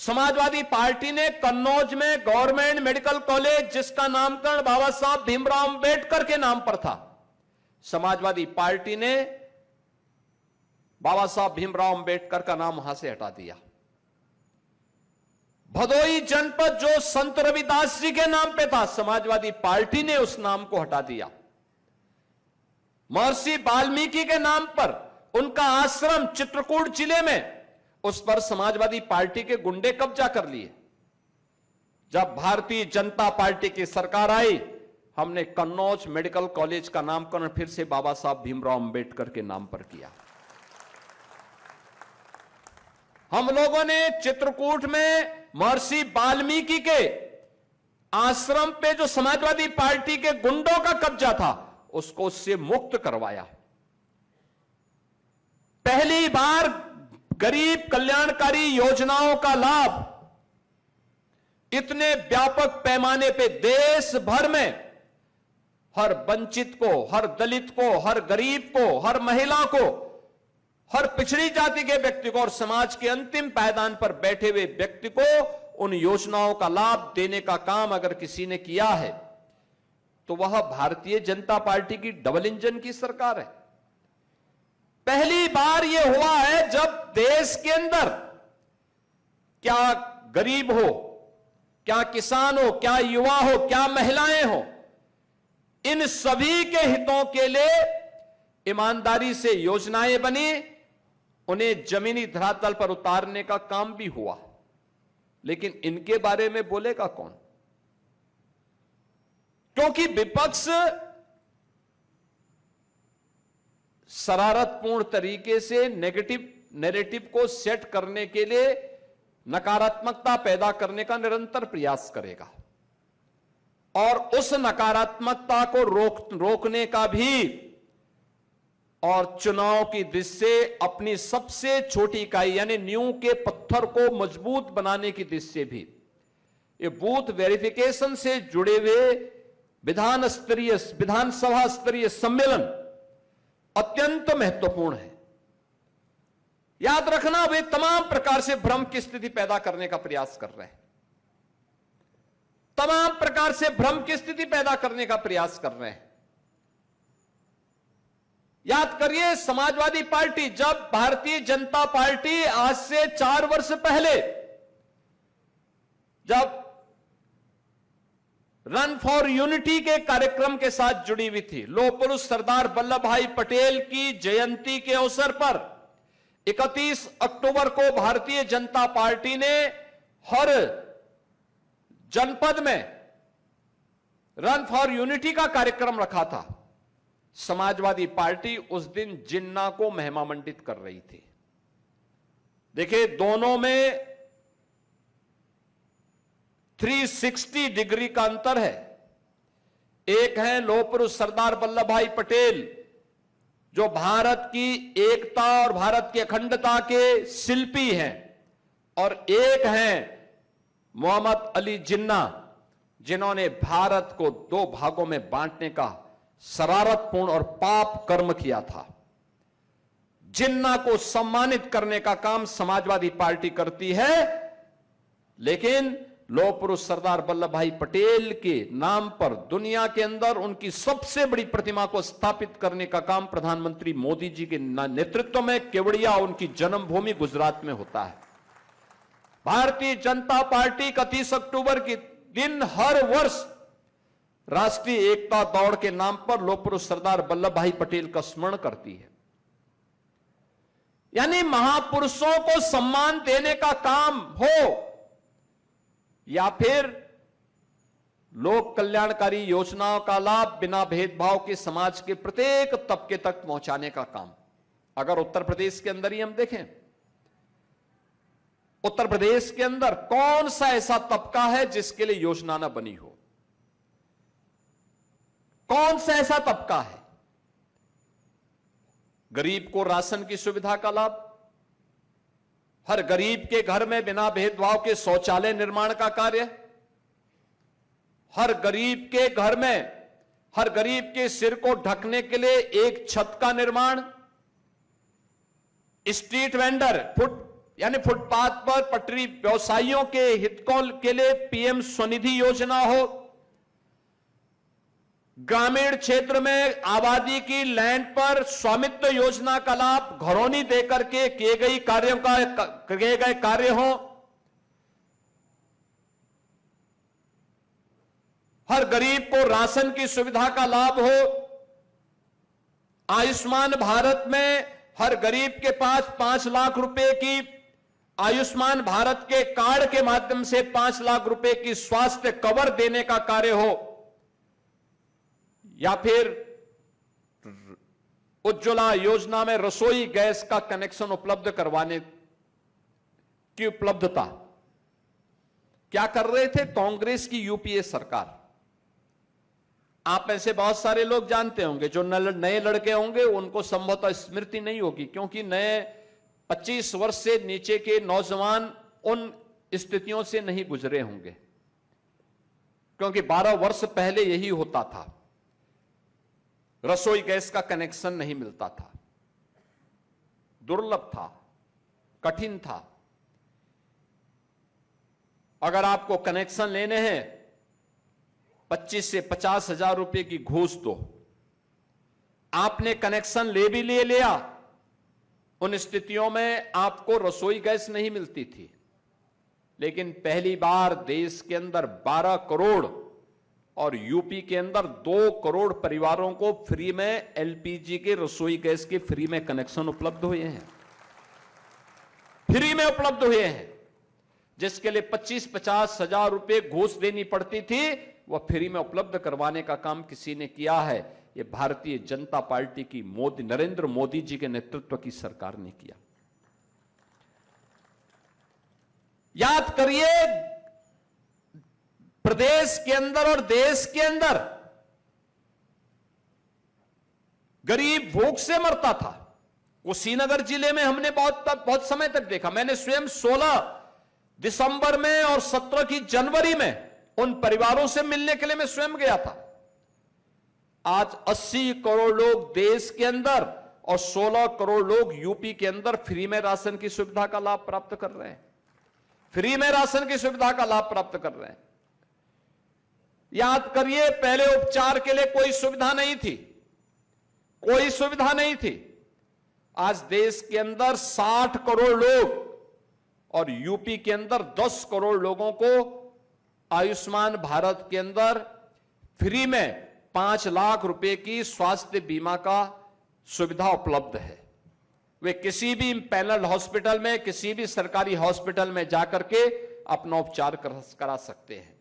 Samajwadi party ने कन्नौज में government medical college, जिसका नामकरण बाबा साहब भीमराव अंबेडकर के नाम पर था, समाजवादी पार्टी ने बाबा साहब भीमराव अंबेडकर का नाम वहां से हटा दिया। भदोई जनपद जो संत रविदास जी के नाम पे था, समाजवादी पार्टी ने उस नाम को हटा दिया। महर्षि वाल्मीकि के नाम पर उनका आश्रम चित्रकूट जिले में, उस पर समाजवादी पार्टी के गुंडे कब्जा कर लिए। जब भारतीय जनता पार्टी की सरकार आई, हमने कन्नौज मेडिकल कॉलेज का नामकरण फिर से बाबा साहब भीमराव अंबेडकर के नाम पर किया। हम लोगों ने चित्रकूट में महर्षि वाल्मीकि के आश्रम पे जो समाजवादी पार्टी के गुंडों का कब्जा था, उसको उससे मुक्त करवाया। पहली बार गरीब कल्याणकारी योजनाओं का लाभ इतने व्यापक पैमाने पे देश भर में हर वंचित को, हर दलित को, हर गरीब को, हर महिला को, हर पिछड़ी जाति के व्यक्ति को और समाज के अंतिम पायदान पर बैठे हुए व्यक्ति को उन योजनाओं का लाभ देने का काम अगर किसी ने किया है तो वह भारतीय जनता पार्टी की डबल इंजन की सरकार है। पहली बार यह हुआ है जब देश के अंदर, क्या गरीब हो, क्या किसान हो, क्या युवा हो, क्या महिलाएं हो, इन सभी के हितों के लिए ईमानदारी से योजनाएं बनी, उन्हें जमीनी धरातल पर उतारने का काम भी हुआ। लेकिन इनके बारे में बोलेगा कौन? क्योंकि विपक्ष शरारतपूर्ण तरीके से नेगेटिव नैरेटिव को सेट करने के लिए नकारात्मकता पैदा करने का निरंतर प्रयास करेगा और उस नकारात्मकता को रोकने का भी, और चुनाव की दृष्टि से अपनी सबसे छोटी इकाई यानी नींव के पत्थर को मजबूत बनाने की दृष्टि से भी ये बूथ वेरिफिकेशन से जुड़े हुए विधानसभा स्तरीय सम्मेलन अत्यंत महत्वपूर्ण है। याद रखना, वे तमाम प्रकार से भ्रम की स्थिति पैदा करने का प्रयास कर रहे हैं, तमाम प्रकार से भ्रम की स्थिति पैदा करने का प्रयास कर रहे हैं। याद करिए, समाजवादी पार्टी, जब भारतीय जनता पार्टी आज से 4 वर्ष पहले जब रन फॉर यूनिटी के कार्यक्रम के साथ जुड़ी हुई थी, लौह पुरुष सरदार वल्लभ भाई पटेल की जयंती के अवसर पर 31 अक्टूबर को भारतीय जनता पार्टी ने हर जनपद में रन फॉर यूनिटी का कार्यक्रम रखा था। समाजवादी पार्टी उस दिन जिन्ना को महिमामंडित कर रही थी। देखिए, दोनों में 360 डिग्री का अंतर है। एक है लौह पुरुष सरदार वल्लभ भाई पटेल, जो भारत की एकता और भारत की अखंडता के शिल्पी हैं, और एक हैं मोहम्मद अली जिन्ना, जिन्होंने भारत को 2 भागों में बांटने का शरारतपूर्ण और पाप कर्म किया था। जिन्ना को सम्मानित करने का काम समाजवादी पार्टी करती है, लेकिन लौह पुरुष सरदार वल्लभ भाई पटेल के नाम पर दुनिया के अंदर उनकी सबसे बड़ी प्रतिमा को स्थापित करने का काम प्रधानमंत्री मोदी जी के नेतृत्व में केवड़िया, उनकी जन्मभूमि गुजरात में होता है। भारतीय जनता पार्टी 31 अक्टूबर के दिन हर वर्ष राष्ट्रीय एकता दौड़ के नाम पर लौह पुरुष सरदार वल्लभ भाई पटेल का स्मरण करती है। यानी महापुरुषों को सम्मान देने का काम हो या फिर लोक कल्याणकारी योजनाओं का लाभ बिना भेदभाव के समाज के प्रत्येक तबके तक पहुंचाने का काम। अगर उत्तर प्रदेश के अंदर ही हम देखें, उत्तर प्रदेश के अंदर कौन सा ऐसा तबका है जिसके लिए योजना ना बनी हो? कौन सा ऐसा तबका है? गरीब को राशन की सुविधा का लाभ, हर गरीब के घर में बिना भेदभाव के शौचालय निर्माण का कार्य, हर गरीब के घर में, हर गरीब के सिर को ढकने के लिए एक छत का निर्माण, स्ट्रीट वेंडर, फुट यानी फुटपाथ पर पटरी व्यवसायियों के हितों के लिए पीएम स्वनिधि योजना हो, ग्रामीण क्षेत्र में आबादी की लैंड पर स्वामित्व योजना का लाभ घरौनी देकर के किए गए कार्य हो, हर गरीब को राशन की सुविधा का लाभ हो, आयुष्मान भारत में हर गरीब के पास 5 लाख रुपए की आयुष्मान भारत के कार्ड के माध्यम से 5 लाख रुपए की स्वास्थ्य कवर देने का कार्य हो, या फिर उज्ज्वला योजना में रसोई गैस का कनेक्शन उपलब्ध करवाने की उपलब्धता। क्या कर रहे थे कांग्रेस की यूपीए सरकार? आप में से बहुत सारे लोग जानते होंगे, जो नए लड़के होंगे उनको संभवतः स्मृति नहीं होगी, क्योंकि नए 25 वर्ष से नीचे के नौजवान उन स्थितियों से नहीं गुजरे होंगे, क्योंकि 12 वर्ष पहले यही होता था। रसोई गैस का कनेक्शन नहीं मिलता था, दुर्लभ था, कठिन था। अगर आपको कनेक्शन लेने हैं 25 से 50 हजार रुपए की घूस दो। आपने कनेक्शन ले भी लिया, उन स्थितियों में आपको रसोई गैस नहीं मिलती थी। लेकिन पहली बार देश के अंदर 12 करोड़ और यूपी के अंदर 2 करोड़ परिवारों को फ्री में एलपीजी के रसोई गैस के फ्री में कनेक्शन उपलब्ध हुए हैं, फ्री में उपलब्ध हुए हैं। जिसके लिए 25-50 हजार रुपए घूस देनी पड़ती थी, वह फ्री में उपलब्ध करवाने का काम किसी ने किया है। यह भारतीय जनता पार्टी की नरेंद्र मोदी जी के नेतृत्व की सरकार ने किया। याद करिए, प्रदेश के अंदर और देश के अंदर गरीब भूख से मरता था। कुशीनगर जिले में हमने बहुत समय तक देखा। मैंने स्वयं 16 दिसंबर में और 17 की जनवरी में उन परिवारों से मिलने के लिए मैं स्वयं गया था। आज 80 करोड़ लोग देश के अंदर और 16 करोड़ लोग यूपी के अंदर फ्री में राशन की सुविधा का लाभ प्राप्त कर रहे हैं, फ्री में राशन की सुविधा का लाभ प्राप्त कर रहे हैं। याद करिए, पहले उपचार के लिए कोई सुविधा नहीं थी, कोई सुविधा नहीं थी। आज देश के अंदर 60 करोड़ लोग और यूपी के अंदर 10 करोड़ लोगों को आयुष्मान भारत के अंदर फ्री में 5 लाख रुपए की स्वास्थ्य बीमा का सुविधा उपलब्ध है। वे किसी भी पैनल हॉस्पिटल में, किसी भी सरकारी हॉस्पिटल में जाकर के अपना उपचार करा सकते हैं।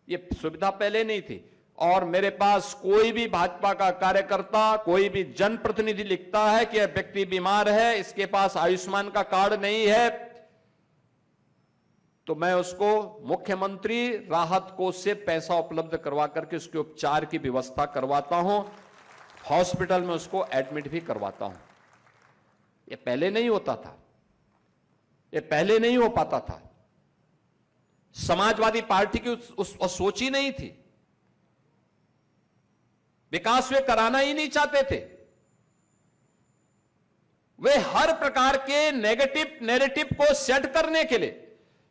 ये सुविधा पहले नहीं थी। और मेरे पास कोई भी भाजपा का कार्यकर्ता, कोई भी जनप्रतिनिधि लिखता है कि यह व्यक्ति बीमार है, इसके पास आयुष्मान का कार्ड नहीं है, तो मैं उसको मुख्यमंत्री राहत कोष से पैसा उपलब्ध करवा करके उसके उपचार की व्यवस्था करवाता हूं, हॉस्पिटल में उसको एडमिट भी करवाता हूं। ये पहले नहीं होता था, ये पहले नहीं हो पाता था। समाजवादी पार्टी की उस सोच ही नहीं थी, विकास वे कराना ही नहीं चाहते थे। वे हर प्रकार के नेगेटिव नैरेटिव को सेट करने के लिए,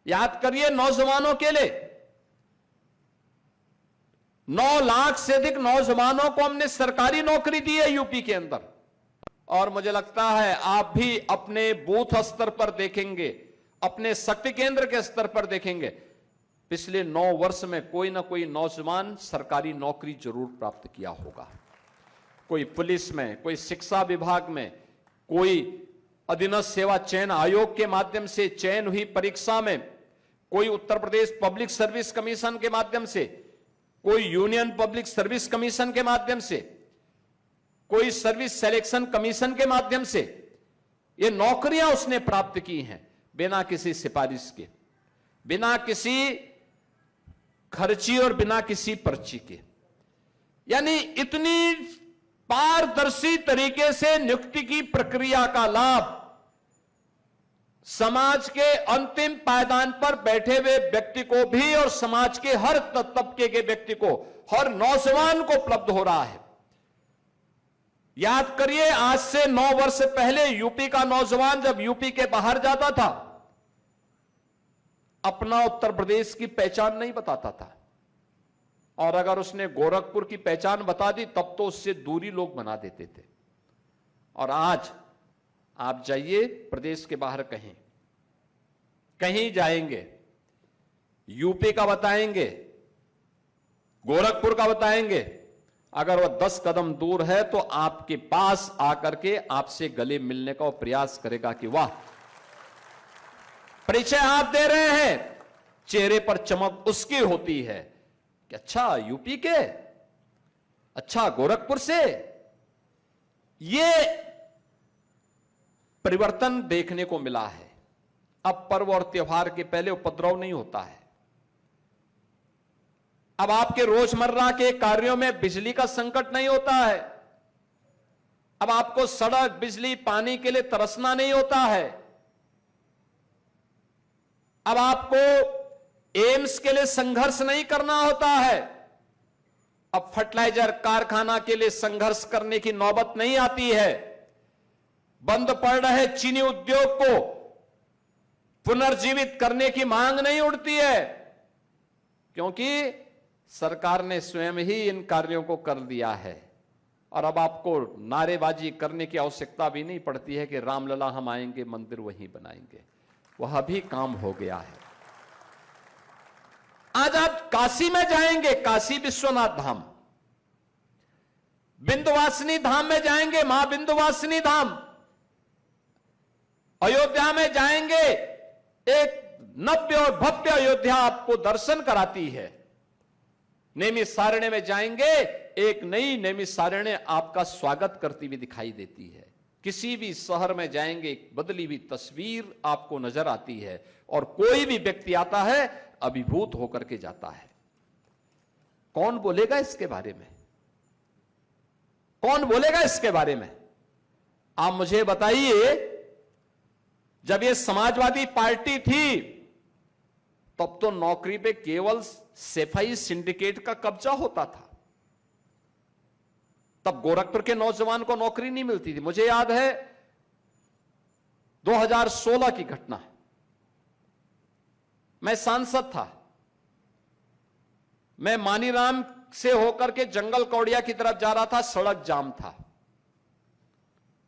याद करिए, नौजवानों के लिए 9 लाख से अधिक नौजवानों को हमने सरकारी नौकरी दी है यूपी के अंदर। और मुझे लगता है आप भी अपने बूथ स्तर पर देखेंगे, अपने शक्ति केंद्र के स्तर पर देखेंगे, पिछले 9 वर्ष में कोई ना कोई नौजवान सरकारी नौकरी जरूर प्राप्त किया होगा। कोई पुलिस में, कोई शिक्षा विभाग में, कोई अधीनस्थ सेवा चयन आयोग के माध्यम से चयन हुई परीक्षा में, कोई Uttar Pradesh public service commission के माध्यम से, कोई यूनियन पब्लिक सर्विस कमीशन के माध्यम से, कोई सर्विस सिलेक्शन कमीशन के माध्यम से ये नौकरियां उसने प्राप्त की हैं, बिना किसी सिफारिश के, बिना किसी खर्ची और बिना किसी पर्ची के। यानी इतनी पारदर्शी तरीके से नियुक्ति की प्रक्रिया का लाभ समाज के अंतिम पायदान पर बैठे हुए व्यक्ति को भी और समाज के हर तबके के व्यक्ति को, हर नौजवान को उपलब्ध हो रहा है। याद करिए, आज से 9 वर्ष पहले यूपी का नौजवान जब यूपी के बाहर जाता था अपना उत्तर प्रदेश की पहचान नहीं बताता था, और अगर उसने गोरखपुर की पहचान बता दी तब तो उससे दूरी लोग बना देते थे। और आज आप जाइए प्रदेश के बाहर, कहीं कहीं जाएंगे, यूपी का बताएंगे, गोरखपुर का बताएंगे, अगर वह 10 कदम दूर है तो आपके पास आकर के आपसे गले मिलने का प्रयास करेगा कि वाह, परिचय आप दे रहे हैं, चेहरे पर चमक उसकी होती है कि अच्छा यूपी के, अच्छा गोरखपुर से। ये परिवर्तन देखने को मिला है। अब पर्व और त्योहार के पहले उपद्रव नहीं होता है। अब आपके रोजमर्रा के कार्यों में बिजली का संकट नहीं होता है। अब आपको सड़क, बिजली, पानी के लिए तरसना नहीं होता है। अब आपको एम्स के लिए संघर्ष नहीं करना होता है। अब फर्टिलाइजर कारखाना के लिए संघर्ष करने की नौबत नहीं आती है। बंद पड़ रहे चीनी उद्योग को पुनर्जीवित करने की मांग नहीं उठती है, क्योंकि सरकार ने स्वयं ही इन कार्यों को कर दिया है। और अब आपको नारेबाजी करने की आवश्यकता भी नहीं पड़ती है कि रामलला हम आएंगे, मंदिर वहीं बनाएंगे। वह भी काम हो गया है। आज आप काशी में जाएंगे, काशी विश्वनाथ धाम, विंध्यवासिनी धाम में जाएंगे, मां विंध्यवासिनी धाम, अयोध्या में जाएंगे, एक नव्य और भव्य अयोध्या आपको दर्शन कराती है। नैमिषारण्य में जाएंगे, एक नई नैमिषारण्य आपका स्वागत करती हुई दिखाई देती है। किसी भी शहर में जाएंगे, एक बदली हुई तस्वीर आपको नजर आती है, और कोई भी व्यक्ति आता है अभिभूत होकर के जाता है। कौन बोलेगा इसके बारे में? कौन बोलेगा इसके बारे में? आप मुझे बताइए, जब ये समाजवादी पार्टी थी तब तो नौकरी पे केवल सेफाई सिंडिकेट का कब्जा होता था। तब गोरखपुर के नौजवान को नौकरी नहीं मिलती थी। मुझे याद है 2016 की घटना, मैं सांसद था, मैं मानीराम से होकर के जंगल कौड़िया की तरफ जा रहा था, सड़क जाम था।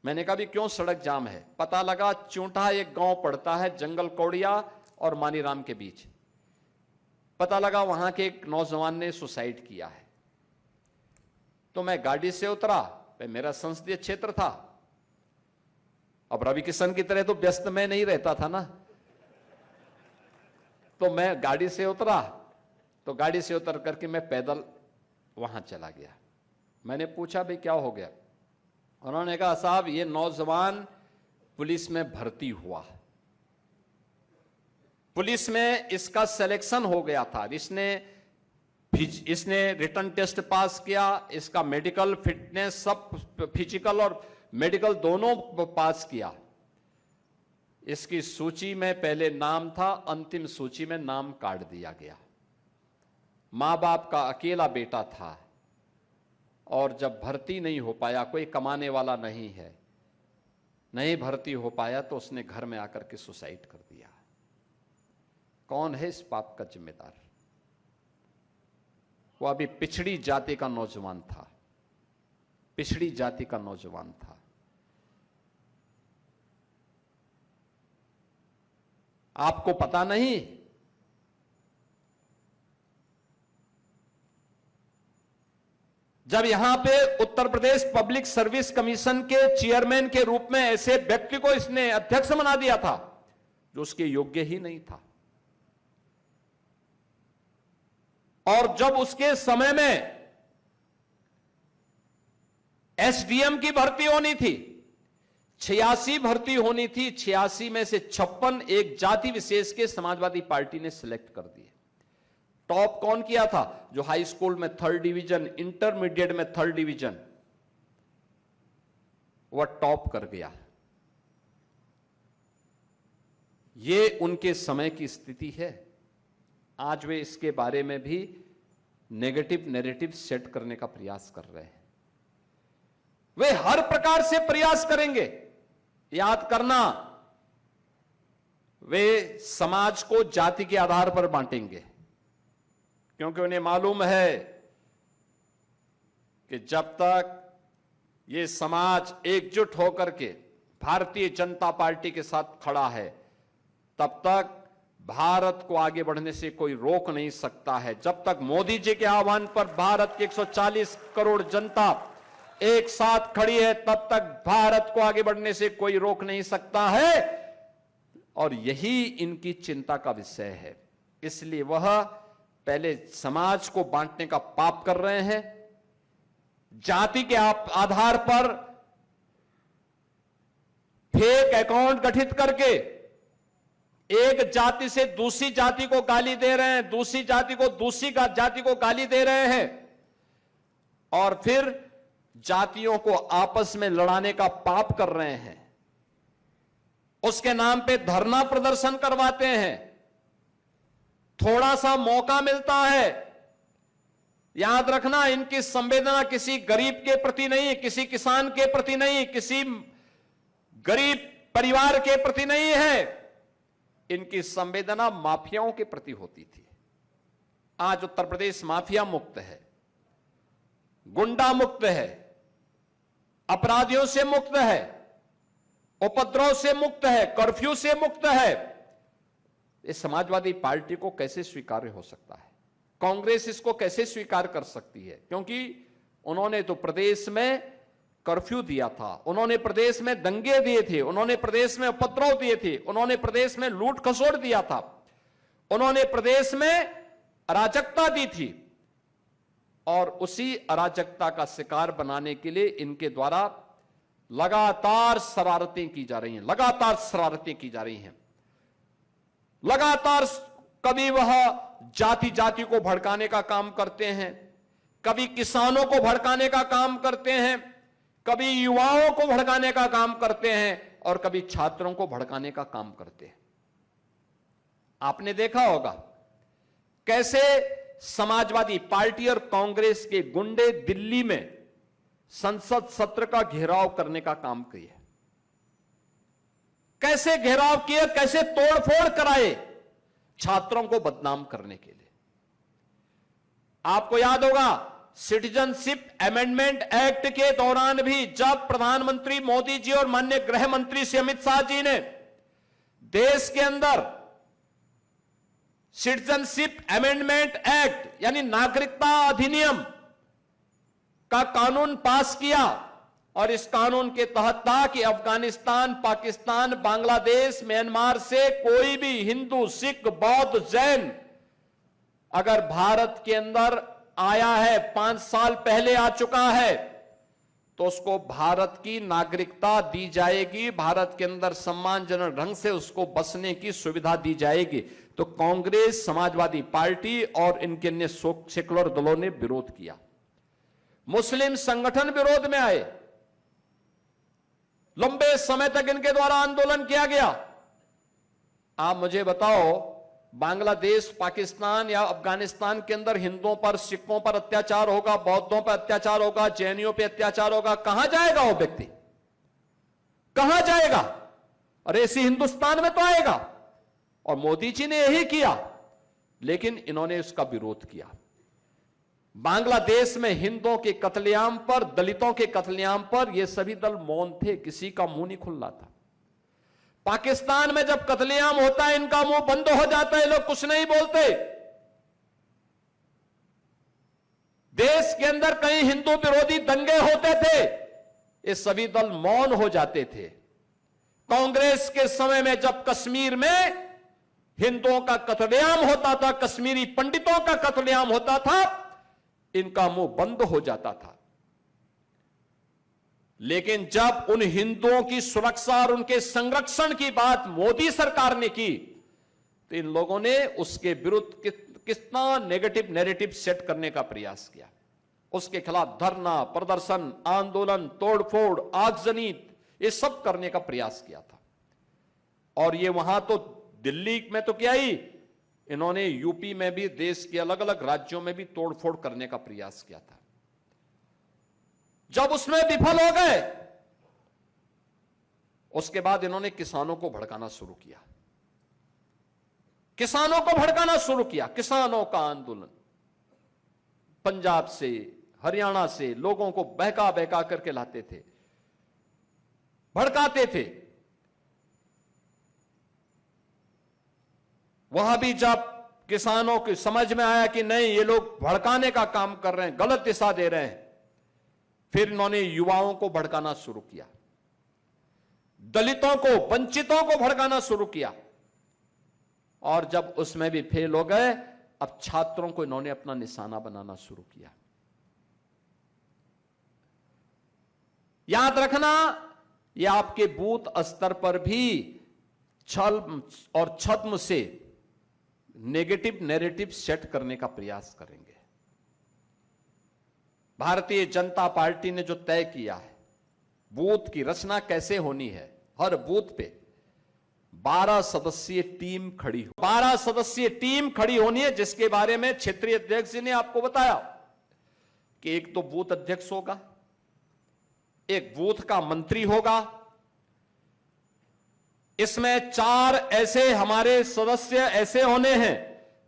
मैंने कहा भी क्यों सड़क जाम है? पता लगा चूंठा एक गांव पड़ता है जंगल कौड़िया और मानीराम के बीच। पता लगा वहां के एक नौजवान ने सुसाइड किया है। तो मैं गाड़ी से उतरा, मेरा संसदीय क्षेत्र था। अब रवि किशन की तरह तो व्यस्त में नहीं रहता था ना, तो मैं गाड़ी से उतरा, तो गाड़ी से उतर करके मैं पैदल वहां चला गया। मैंने पूछा भाई क्या हो गया? उन्होंने कहा साहब ये नौजवान पुलिस में भर्ती हुआ, पुलिस में इसका सिलेक्शन हो गया था, इसने रिटन टेस्ट पास किया, इसका मेडिकल फिटनेस सब, फिजिकल और मेडिकल दोनों पास किया। इसकी सूची में पहले नाम था, अंतिम सूची में नाम काट दिया गया। मां बाप का अकेला बेटा था, और जब भर्ती नहीं हो पाया, कोई कमाने वाला नहीं है, नहीं भर्ती हो पाया, तो उसने घर में आकर के सुसाइड कर दिया। कौन है इस पाप का जिम्मेदार? वो अभी पिछड़ी जाति का नौजवान था, पिछड़ी जाति का नौजवान था। आपको पता नहीं, जब यहां पे Uttar Pradesh public service commission के चेयरमैन के रूप में ऐसे व्यक्ति को इसने अध्यक्ष बना दिया था जो उसके योग्य ही नहीं था। और जब उसके समय में एसडीएम की भर्ती होनी थी, 86 भर्ती होनी थी, 86 में से 56 एक जाति विशेष के समाजवादी पार्टी ने सिलेक्ट कर दिए। टॉप कौन किया था? जो हाई स्कूल में 3rd डिवीजन, इंटरमीडिएट में 3rd डिवीजन, वह टॉप कर गया। ये उनके समय की स्थिति है। आज वे इसके बारे में भी नेगेटिव नैरेटिव सेट करने का प्रयास कर रहे हैं। वे हर प्रकार से प्रयास करेंगे। याद करना, वे समाज को जाति के आधार पर बांटेंगे, क्योंकि उन्हें मालूम है कि जब तक ये समाज एकजुट होकर के भारतीय जनता पार्टी के साथ खड़ा है, तब तक भारत को आगे बढ़ने से कोई रोक नहीं सकता है। जब तक मोदी जी के आह्वान पर भारत की 140 करोड़ जनता एक साथ खड़ी है, तब तक भारत को आगे बढ़ने से कोई रोक नहीं सकता है। और यही इनकी चिंता का विषय है। इसलिए वह पहले समाज को बांटने का पाप कर रहे हैं, जाति के आधार पर फेक अकाउंट गठित करके एक जाति से दूसरी जाति को गाली दे रहे हैं, दूसरी जाति को दूसरी जाति को गाली दे रहे हैं, और फिर जातियों को आपस में लड़ाने का पाप कर रहे हैं। उसके नाम पे धरना प्रदर्शन करवाते हैं। थोड़ा सा मौका मिलता है, याद रखना, इनकी संवेदना किसी गरीब के प्रति नहीं, किसी किसान के प्रति नहीं, किसी गरीब परिवार के प्रति नहीं है। इनकी संवेदना माफियाओं के प्रति होती थी। आज उत्तर प्रदेश माफिया मुक्त है, गुंडा मुक्त है, अपराधियों से मुक्त है, उपद्रव से मुक्त है, कर्फ्यू से मुक्त है। इस समाजवादी पार्टी को कैसे स्वीकार्य हो सकता है? कांग्रेस इसको कैसे स्वीकार कर सकती है? क्योंकि उन्होंने तो प्रदेश में कर्फ्यू दिया था, उन्होंने प्रदेश में दंगे दिए थे, उन्होंने प्रदेश में उपद्रव दिए थे, उन्होंने प्रदेश में लूट खसोट दिया था, उन्होंने प्रदेश में अराजकता दी थी। और उसी अराजकता का शिकार बनाने के लिए इनके द्वारा लगातार शरारतें की जा रही हैं, लगातार शरारतें की जा रही हैं। लगातार कभी वह जाति जाति को भड़काने का काम करते हैं, कभी किसानों को भड़काने का काम करते हैं, कभी युवाओं को भड़काने का काम करते हैं, और कभी छात्रों को भड़काने का काम करते हैं। आपने देखा होगा कैसे समाजवादी पार्टी और कांग्रेस के गुंडे दिल्ली में संसद सत्र का घेराव करने का काम किया, कैसे घेराव किए, कैसे तोड़फोड़ कराए छात्रों को बदनाम करने के लिए। आपको याद होगा सिटीजनशिप अमेंडमेंट एक्ट के दौरान भी जब प्रधानमंत्री मोदी जी और माननीय गृह मंत्री श्री अमित शाह जी ने देश के अंदर सिटीजनशिप अमेंडमेंट एक्ट यानी नागरिकता अधिनियम का कानून पास किया, और इस कानून के तहत था कि अफगानिस्तान, पाकिस्तान, बांग्लादेश, म्यांमार से कोई भी हिंदू, सिख, बौद्ध, जैन अगर भारत के अंदर आया है, 5 साल पहले आ चुका है, तो उसको भारत की नागरिकता दी जाएगी, भारत के अंदर सम्मानजनक ढंग से उसको बसने की सुविधा दी जाएगी। तो कांग्रेस, समाजवादी पार्टी और इनके अन्य सेकुलर दलों ने विरोध किया। मुस्लिम संगठन विरोध में आए, लंबे समय तक इनके द्वारा आंदोलन किया गया। आप मुझे बताओ, बांग्लादेश, पाकिस्तान या अफगानिस्तान के अंदर हिंदुओं पर, सिखों पर अत्याचार होगा, बौद्धों पर अत्याचार होगा, जैनियों पर अत्याचार होगा, कहां जाएगा वो व्यक्ति? कहां जाएगा? अरे इसी हिंदुस्तान में तो आएगा। और मोदी जी ने यही किया, लेकिन इन्होंने उसका विरोध किया। बांग्लादेश में हिंदुओं के कत्लेआम पर, दलितों के कत्लेआम पर ये सभी दल मौन थे, किसी का मुंह नहीं खुल रहा था। पाकिस्तान में जब कत्लेआम होता है, इनका मुंह बंद हो जाता है, लोग कुछ नहीं बोलते। देश के अंदर कहीं हिंदू विरोधी दंगे होते थे, ये सभी दल मौन हो जाते थे। कांग्रेस के समय में जब कश्मीर में हिंदुओं का कत्लेआम होता था, कश्मीरी पंडितों का कत्लेआम होता था, इनका मुंह बंद हो जाता था। लेकिन जब उन हिंदुओं की सुरक्षा और उनके संरक्षण की बात मोदी सरकार ने की, तो इन लोगों ने उसके विरुद्ध कितना नेगेटिव नैरेटिव सेट करने का प्रयास किया। उसके खिलाफ धरना, प्रदर्शन, आंदोलन, तोड़फोड़, आगजनी, ये सब करने का प्रयास किया था। और ये वहां तो दिल्ली में तो क्या ही, इन्होंने यूपी में भी, देश के अलग अलग राज्यों में भी तोड़फोड़ करने का प्रयास किया था। जब उसमें विफल हो गए, उसके बाद इन्होंने किसानों को भड़काना शुरू किया। किसानों को भड़काना शुरू किया। किसानों का आंदोलन, पंजाब से हरियाणा से लोगों को बहका बहका करके लाते थे, भड़काते थे। वहां भी जब किसानों की समझ में आया कि नहीं, ये लोग भड़काने का काम कर रहे हैं, गलत दिशा दे रहे हैं, फिर इन्होंने युवाओं को भड़काना शुरू किया, दलितों को, वंचितों को भड़काना शुरू किया। और जब उसमें भी फेल हो गए, अब छात्रों को इन्होंने अपना निशाना बनाना शुरू किया। याद रखना, यह आपके बूथ स्तर पर भी छल और छद्म से नेगेटिव नैरेटिव सेट करने का प्रयास करेंगे। भारतीय जनता पार्टी ने जो तय किया है, बूथ की रचना कैसे होनी है, हर बूथ पे 12 सदस्यीय टीम खड़ी हो, 12 सदस्यीय टीम खड़ी होनी है, जिसके बारे में क्षेत्रीय अध्यक्ष जी ने आपको बताया कि एक तो बूथ अध्यक्ष होगा, एक बूथ का मंत्री होगा, इसमें 4 ऐसे हमारे सदस्य ऐसे होने हैं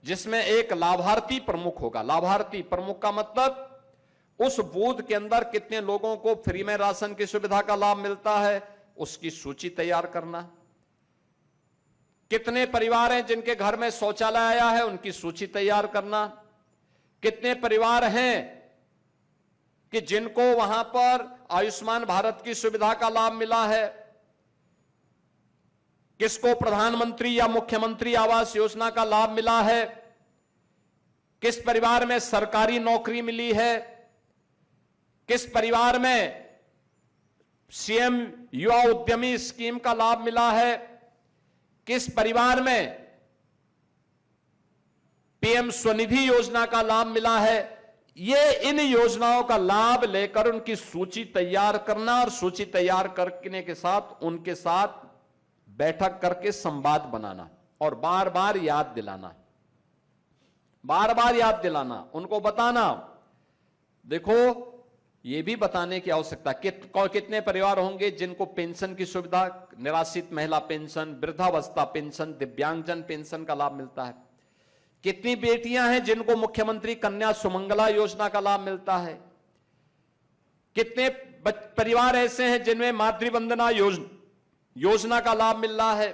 जिसमें एक लाभार्थी प्रमुख होगा। लाभार्थी प्रमुख का मतलब उस बूथ के अंदर कितने लोगों को फ्री में राशन की सुविधा का लाभ मिलता है, उसकी सूची तैयार करना। कितने परिवार हैं जिनके घर में शौचालय आया है, उनकी सूची तैयार करना। कितने परिवार हैं कि जिनको वहां पर आयुष्मान भारत की सुविधा का लाभ मिला है, किसको प्रधानमंत्री या मुख्यमंत्री आवास योजना का लाभ मिला है, किस परिवार में सरकारी नौकरी मिली है, किस परिवार में सीएम युवा उद्यमी स्कीम का लाभ मिला है, किस परिवार में पीएम स्वनिधि योजना का लाभ मिला है। ये इन योजनाओं का लाभ लेकर उनकी सूची तैयार करना और सूची तैयार करने के साथ उनके साथ बैठक करके संवाद बनाना और बार बार याद दिलाना, बार बार याद दिलाना, उनको बताना। देखो, यह भी बताने की आवश्यकता कितने परिवार होंगे जिनको पेंशन की सुविधा, निराश्रित महिला पेंशन, वृद्धावस्था पेंशन, दिव्यांगजन पेंशन का लाभ मिलता है। कितनी बेटियां हैं जिनको मुख्यमंत्री कन्या सुमंगला योजना का लाभ मिलता है। कितने परिवार ऐसे हैं जिनमें मातृवंदना योजना का लाभ मिल रहा है।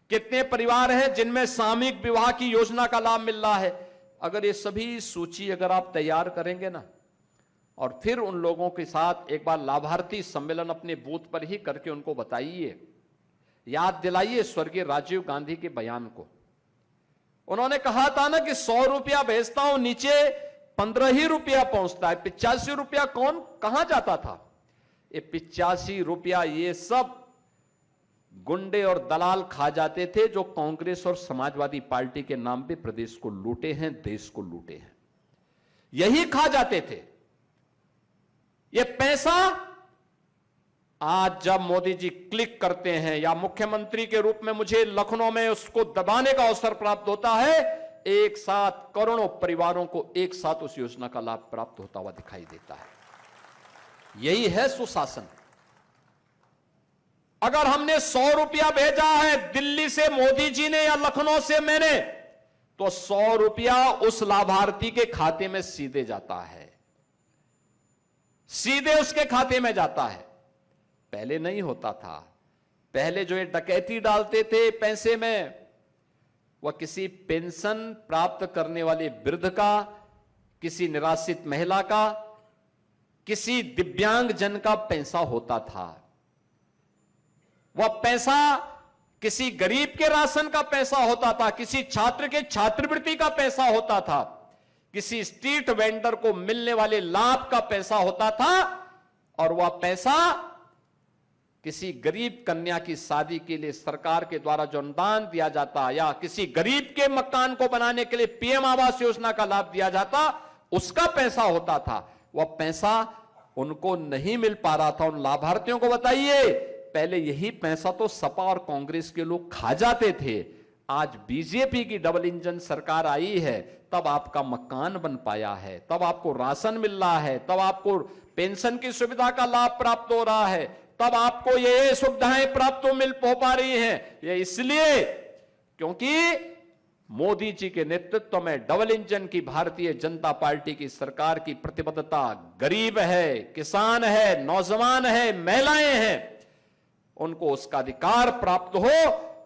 कितने परिवार हैं जिनमें सामूहिक विवाह की योजना का लाभ मिल रहा है। अगर ये सभी सूची अगर आप तैयार करेंगे ना, और फिर उन लोगों के साथ एक बार लाभार्थी सम्मेलन अपने बूथ पर ही करके उनको बताइए, याद दिलाइए स्वर्गीय राजीव गांधी के बयान को। उन्होंने कहा था ना कि 100 रुपया भेजता हूं, नीचे 15 ही रुपया पहुंचता है। 85 रुपया कौन कहां जाता था? ये 85 रुपया ये सब गुंडे और दलाल खा जाते थे, जो कांग्रेस और समाजवादी पार्टी के नाम पे प्रदेश को लूटे हैं, देश को लूटे हैं, यही खा जाते थे। ये पैसा आज जब मोदी जी क्लिक करते हैं या मुख्यमंत्री के रूप में मुझे लखनऊ में उसको दबाने का अवसर प्राप्त होता है, एक साथ करोड़ों परिवारों को एक साथ उस योजना का लाभ प्राप्त होता हुआ दिखाई देता है। यही है सुशासन। अगर हमने 100 रुपया भेजा है दिल्ली से मोदी जी ने या लखनऊ से मैंने, तो 100 रुपया उस लाभार्थी के खाते में सीधे जाता है, सीधे उसके खाते में जाता है। पहले नहीं होता था। पहले जो ये डकैती डालते थे पैसे में, वह किसी पेंशन प्राप्त करने वाले वृद्ध का, किसी निराश्रित महिला का, किसी दिव्यांग जन का पैसा होता था। वह पैसा किसी गरीब के राशन का पैसा होता था, किसी छात्र के छात्रवृत्ति का पैसा होता था, किसी स्ट्रीट वेंडर को मिलने वाले लाभ का पैसा होता था, और वह पैसा किसी गरीब कन्या की शादी के लिए सरकार के द्वारा जो अनुदान दिया जाता, या किसी गरीब के मकान को बनाने के लिए पीएम आवास योजना का लाभ दिया जाता, उसका पैसा होता था। वह पैसा उनको नहीं मिल पा रहा था, उन लाभार्थियों को बताइए। पहले यही पैसा तो सपा और कांग्रेस के लोग खा जाते थे। आज बीजेपी की डबल इंजन सरकार आई है, तब आपका मकान बन पाया है, तब आपको राशन मिल रहा है, तब आपको पेंशन की सुविधा का लाभ प्राप्त हो रहा है, तब आपको ये सुविधाएं प्राप्त हो पा रही हैं। ये इसलिए क्योंकि मोदी जी के नेतृत्व में डबल इंजन की भारतीय जनता पार्टी की सरकार की प्रतिबद्धता गरीब है, किसान है, नौजवान है, महिलाएं हैं, उनको उसका अधिकार प्राप्त हो,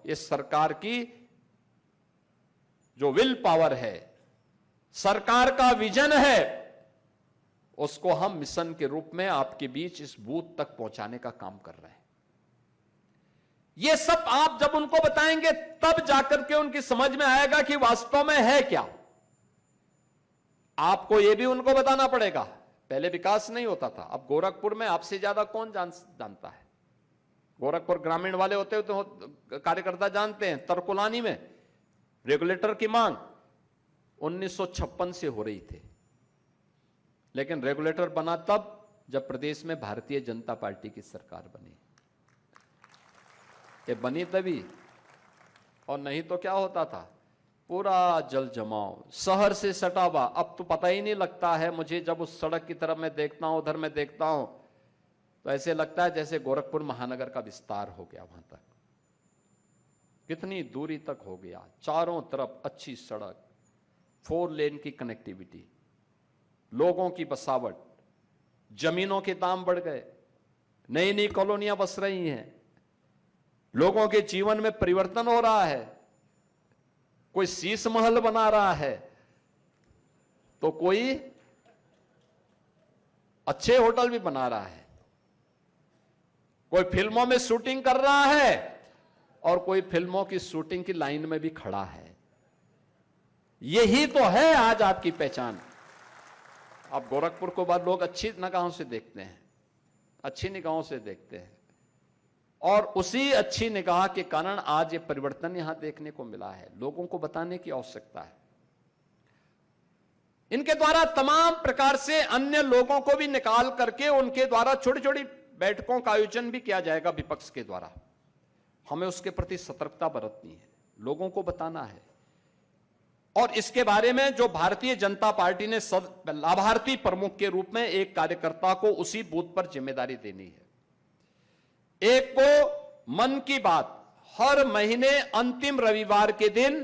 इस सरकार की जो विल पावर है, सरकार का विजन है, उसको हम मिशन के रूप में आपके बीच इस बूथ तक पहुंचाने का काम कर रहे हैं। ये सब आप जब उनको बताएंगे तब जाकर के उनकी समझ में आएगा कि वास्तव में है क्या। आपको यह भी उनको बताना पड़ेगा। पहले विकास नहीं होता था, अब गोरखपुर में आपसे ज्यादा कौन जानता है। गोरखपुर ग्रामीण वाले होते तो कार्यकर्ता जानते हैं। तरकुलानी में रेगुलेटर की मांग 1956 से हो रही थी, लेकिन रेगुलेटर बना तब जब प्रदेश में भारतीय जनता पार्टी की सरकार बनी। ये बनी तभी, और नहीं तो क्या होता था, पूरा जल जमाव, शहर से सटा हुआ। अब तो पता ही नहीं लगता है मुझे, जब उस सड़क की तरफ मैं देखता हूं, उधर मैं देखता हूं, तो ऐसे लगता है जैसे गोरखपुर महानगर का विस्तार हो गया। वहां तक कितनी दूरी तक हो गया, चारों तरफ अच्छी सड़क, 4 लेन की कनेक्टिविटी, लोगों की बसावट, जमीनों के दाम बढ़ गए, नई नई कॉलोनियां बस रही हैं, लोगों के जीवन में परिवर्तन हो रहा है। कोई शीश महल बना रहा है तो कोई अच्छे होटल भी बना रहा है, कोई फिल्मों में शूटिंग कर रहा है और कोई फिल्मों की शूटिंग की लाइन में भी खड़ा है। यही तो है आज आपकी पहचान। अब गोरखपुर को बाद लोग अच्छी निगाहों से देखते हैं, अच्छी निगाहों से देखते हैं, और उसी अच्छी निगाह के कारण आज ये परिवर्तन यहां देखने को मिला है। लोगों को बताने की आवश्यकता है। इनके द्वारा तमाम प्रकार से अन्य लोगों को भी निकाल करके उनके द्वारा छोटी छोटी बैठकों का आयोजन भी किया जाएगा विपक्ष के द्वारा। हमें उसके प्रति सतर्कता बरतनी है, लोगों को बताना है। और इसके बारे में जो भारतीय जनता पार्टी ने लाभार्थी प्रमुख के रूप में एक कार्यकर्ता को उसी बूथ पर जिम्मेदारी देनी है। एक को मन की बात हर महीने अंतिम रविवार के दिन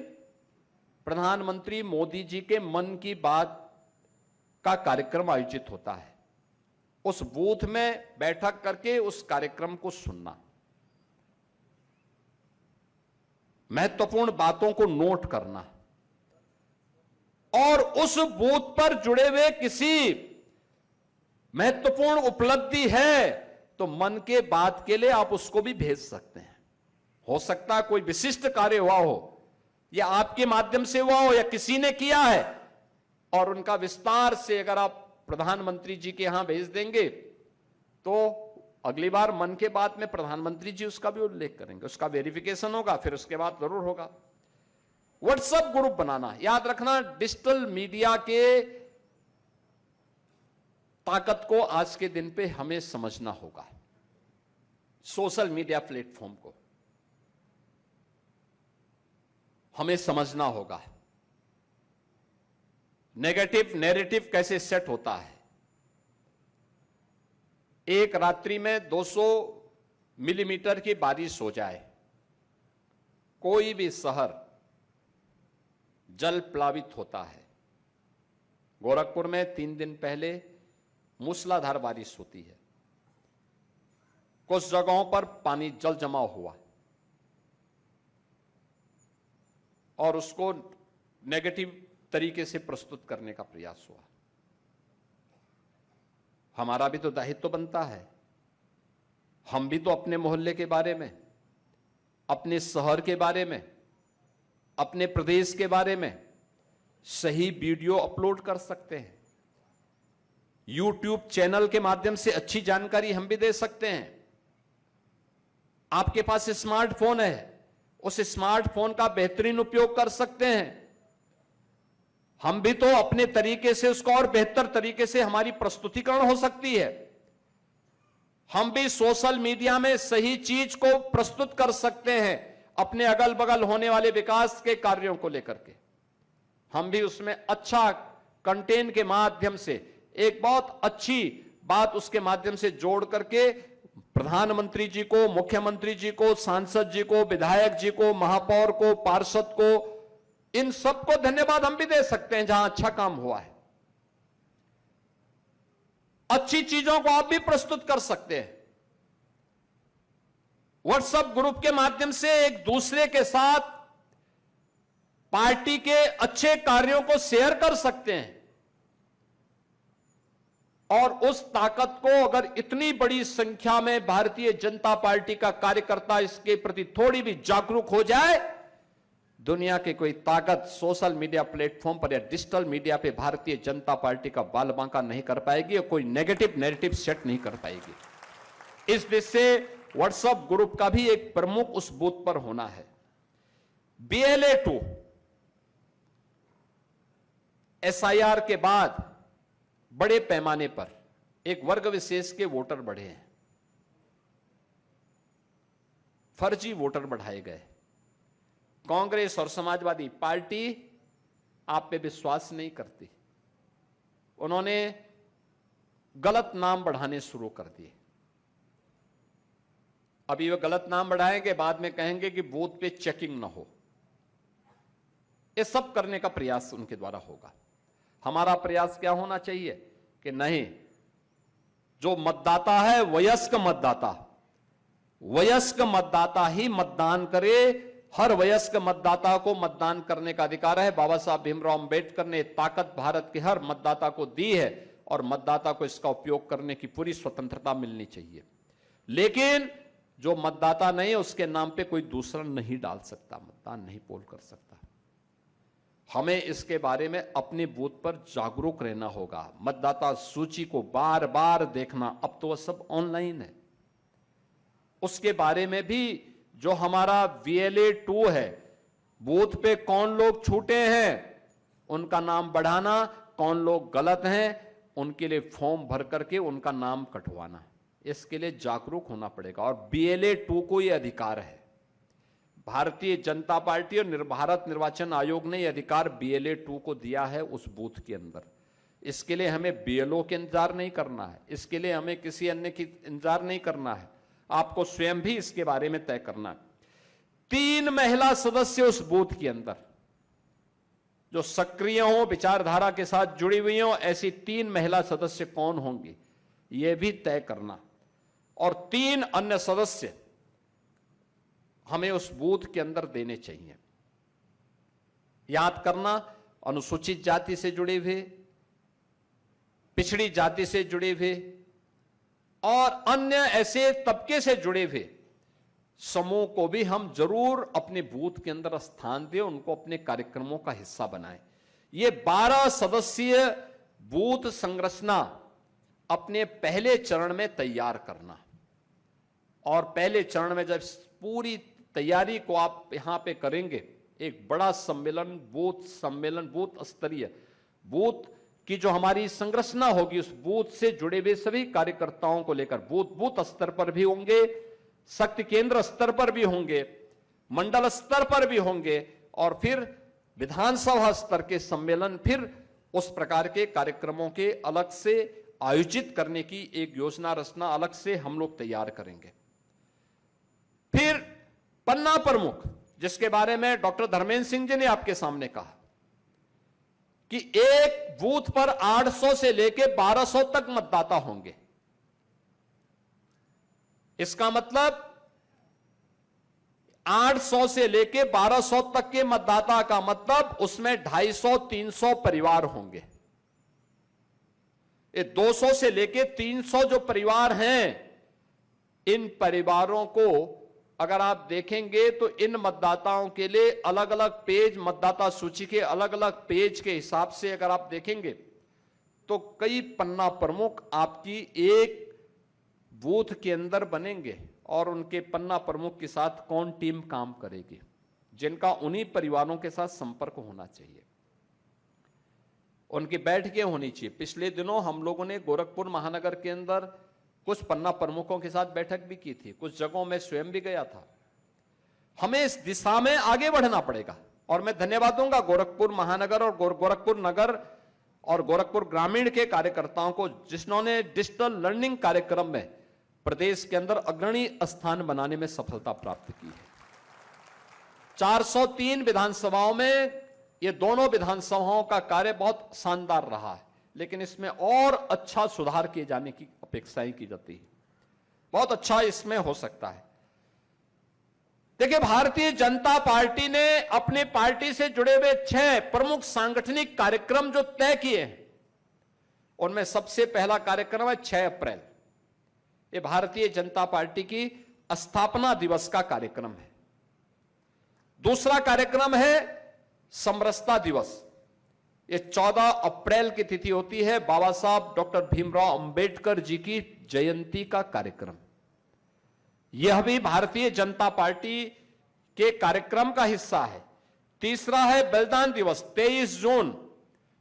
प्रधानमंत्री मोदी जी के मन की बात का कार्यक्रम आयोजित होता है। उस बूथ में बैठक करके उस कार्यक्रम को सुनना, महत्वपूर्ण बातों को नोट करना, और उस बूथ पर जुड़े हुए किसी महत्वपूर्ण उपलब्धि है तो मन के बात के लिए आप उसको भी भेज सकते हैं। हो सकता है कोई विशिष्ट कार्य हुआ हो, या आपके माध्यम से हुआ हो, या किसी ने किया है, और उनका विस्तार से अगर आप प्रधानमंत्री जी के यहां भेज देंगे तो अगली बार मन के बात में प्रधानमंत्री जी उसका भी उल्लेख करेंगे, उसका वेरिफिकेशन होगा, फिर उसके बाद जरूर होगा। व्हाट्सएप ग्रुप बनाना, याद रखना डिजिटल मीडिया के ताकत को आज के दिन पे हमें समझना होगा। सोशल मीडिया प्लेटफॉर्म को हमें समझना होगा। नेगेटिव नैरेटिव कैसे सेट होता है। एक रात्रि में 200 मिलीमीटर की बारिश हो जाए, कोई भी शहर जल प्लावित होता है। गोरखपुर में 3 दिन पहले मूसलाधार बारिश होती है, कुछ जगहों पर पानी जल जमाव हुआ और उसको नेगेटिव तरीके से प्रस्तुत करने का प्रयास हुआ। हमारा भी तो दायित्व बनता है, हम भी तो अपने मोहल्ले के बारे में, अपने शहर के बारे में, अपने प्रदेश के बारे में सही वीडियो अपलोड कर सकते हैं। YouTube चैनल के माध्यम से अच्छी जानकारी हम भी दे सकते हैं। आपके पास स्मार्टफोन है, उस स्मार्टफोन का बेहतरीन उपयोग कर सकते हैं। हम भी तो अपने तरीके से उसको और बेहतर तरीके से हमारी प्रस्तुतिकरण हो सकती है। हम भी सोशल मीडिया में सही चीज को प्रस्तुत कर सकते हैं, अपने अगल बगल होने वाले विकास के कार्यों को लेकर के। हम भी उसमें अच्छा कंटेंट के माध्यम से एक बहुत अच्छी बात उसके माध्यम से जोड़ करके प्रधानमंत्री जी को, मुख्यमंत्री जी को, सांसद जी को, विधायक जी को, महापौर को, पार्षद को इन सबको धन्यवाद हम भी दे सकते हैं जहां अच्छा काम हुआ है। अच्छी चीजों को आप भी प्रस्तुत कर सकते हैं। व्हाट्सएप ग्रुप के माध्यम से एक दूसरे के साथ पार्टी के अच्छे कार्यों को शेयर कर सकते हैं। और उस ताकत को अगर इतनी बड़ी संख्या में भारतीय जनता पार्टी का कार्यकर्ता इसके प्रति थोड़ी भी जागरूक हो जाए, दुनिया की कोई ताकत सोशल मीडिया प्लेटफॉर्म पर या डिजिटल मीडिया पे भारतीय जनता पार्टी का बाल बांका नहीं कर पाएगी और कोई नेगेटिव नैरेटिव सेट नहीं कर पाएगी। इस दृष्टि से व्हाट्सएप ग्रुप का भी एक प्रमुख उस बूथ पर होना है। BLA-2 SIR के बाद बड़े पैमाने पर एक वर्ग विशेष के वोटर बढ़े हैं, फर्जी वोटर बढ़ाए गए। कांग्रेस और समाजवादी पार्टी आप पे विश्वास नहीं करती, उन्होंने गलत नाम बढ़ाने शुरू कर दिए। अभी वो गलत नाम बढ़ाएंगे, बाद में कहेंगे कि बूथ पे चेकिंग ना हो। ये सब करने का प्रयास उनके द्वारा होगा। हमारा प्रयास क्या होना चाहिए कि नहीं, जो मतदाता है वयस्क मतदाता ही मतदान करे। हर वयस्क मतदाता को मतदान करने का अधिकार है। बाबा साहब भीमराव अंबेडकर ने ताकत भारत के हर मतदाता को दी है और मतदाता को इसका उपयोग करने की पूरी स्वतंत्रता मिलनी चाहिए। लेकिन जो मतदाता नहीं है उसके नाम पे कोई दूसरा नहीं डाल सकता, मतदान नहीं पोल कर सकता। हमें इसके बारे में अपने बूथ पर जागरूक रहना होगा। मतदाता सूची को बार बार देखना, अब तो वह सब ऑनलाइन है। उसके बारे में भी जो हमारा BLA-2 है, बूथ पे कौन लोग छूटे हैं उनका नाम बढ़ाना, कौन लोग गलत हैं उनके लिए फॉर्म भर करके उनका नाम कटवाना, इसके लिए जागरूक होना पड़ेगा। और BLA-2 को यह अधिकार है। भारतीय जनता पार्टी और भारत निर्वाचन आयोग ने यह अधिकार BLA-2 को दिया है उस बूथ के अंदर। इसके लिए हमें BLO के इंतजार नहीं करना है, इसके लिए हमें किसी अन्य की इंतजार नहीं करना है, आपको स्वयं भी इसके बारे में तय करना है। 3 महिला सदस्य उस बूथ के अंदर जो सक्रिय हो, विचारधारा के साथ जुड़ी हुई हो, ऐसी 3 महिला सदस्य कौन होंगी यह भी तय करना। और 3 अन्य सदस्य हमें उस बूथ के अंदर देने चाहिए। याद करना, अनुसूचित जाति से जुड़े हुए, पिछड़ी जाति से जुड़े हुए और अन्य ऐसे तबके से जुड़े हुए समूह को भी हम जरूर अपने बूथ के अंदर स्थान दें, उनको अपने कार्यक्रमों का हिस्सा बनाएं। ये 12 सदस्यीय बूथ संरचना अपने पहले चरण में तैयार करना, और पहले चरण में जब पूरी तैयारी को आप यहां पे करेंगे, एक बड़ा सम्मेलन, बूथ स्तरीय बूथ की जो हमारी संरचना होगी, उस बूथ से जुड़े हुए सभी कार्यकर्ताओं को लेकर बूथ स्तर पर भी होंगे, शक्ति केंद्र स्तर पर भी होंगे, मंडल स्तर पर भी होंगे, और फिर विधानसभा स्तर के सम्मेलन, फिर उस प्रकार के कार्यक्रमों के अलग से आयोजित करने की एक योजना रचना अलग से हम लोग तैयार करेंगे। फिर पन्ना प्रमुख, जिसके बारे में डॉक्टर धर्मेंद्र सिंह जी ने आपके सामने कहा कि एक बूथ पर 800 से लेकर 1200 तक मतदाता होंगे। इसका मतलब 800 से लेकर 1200 तक के मतदाता का मतलब उसमें 250-300 परिवार होंगे। ये 200 से लेकर 300 जो परिवार हैं, इन परिवारों को अगर आप देखेंगे तो इन मतदाताओं के लिए अलग अलग पेज, मतदाता सूची के अलग अलग पेज के हिसाब से अगर आप देखेंगे तो कई पन्ना प्रमुख आपकी एक बूथ के अंदर बनेंगे, और उनके पन्ना प्रमुख के साथ कौन टीम काम करेगी, जिनका उन्हीं परिवारों के साथ संपर्क होना चाहिए, उनकी बैठकें होनी चाहिए। पिछले दिनों हम लोगों ने गोरखपुर महानगर के अंदर कुछ पन्ना प्रमुखों के साथ बैठक भी की थी, कुछ जगहों में स्वयं भी गया था। हमें इस दिशा में आगे बढ़ना पड़ेगा, और मैं धन्यवाद दूंगा गोरखपुर महानगर और गोरखपुर नगर और गोरखपुर ग्रामीण के कार्यकर्ताओं को, जिन्होंने डिजिटल लर्निंग कार्यक्रम में प्रदेश के अंदर अग्रणी स्थान बनाने में सफलता प्राप्त की है। 403 विधानसभाओं में ये दोनों विधानसभाओं का कार्य बहुत शानदार रहा है, लेकिन इसमें और अच्छा सुधार किए जाने की अपेक्षाएं की जाती है। बहुत अच्छा इसमें हो सकता है। देखिए, भारतीय जनता पार्टी ने अपनी पार्टी से जुड़े हुए 6 प्रमुख सांगठनिक कार्यक्रम जो तय किए हैं, उनमें सबसे पहला कार्यक्रम है 6 अप्रैल। ये भारतीय जनता पार्टी की स्थापना दिवस का कार्यक्रम है। दूसरा कार्यक्रम है समरसता दिवस। ये 14 अप्रैल की तिथि होती है, बाबा साहब डॉक्टर भीमराव अंबेडकर जी की जयंती का कार्यक्रम। यह भी भारतीय जनता पार्टी के कार्यक्रम का हिस्सा है। तीसरा है बलिदान दिवस, 23 जून,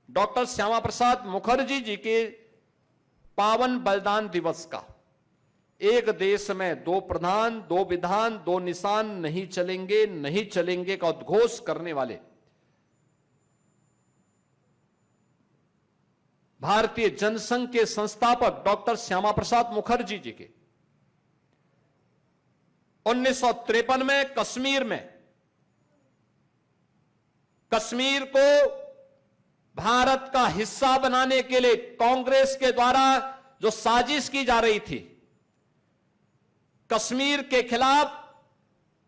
डॉक्टर श्यामा प्रसाद मुखर्जी जी के पावन बलिदान दिवस का। एक देश में 2 प्रधान, 2 विधान, 2 निशान नहीं चलेंगे, नहीं चलेंगे का उद्घोष करने वाले भारतीय जनसंघ के संस्थापक डॉक्टर श्यामा प्रसाद मुखर्जी जी के 1953 में कश्मीर को भारत का हिस्सा बनाने के लिए कांग्रेस के द्वारा जो साजिश की जा रही थी, कश्मीर के खिलाफ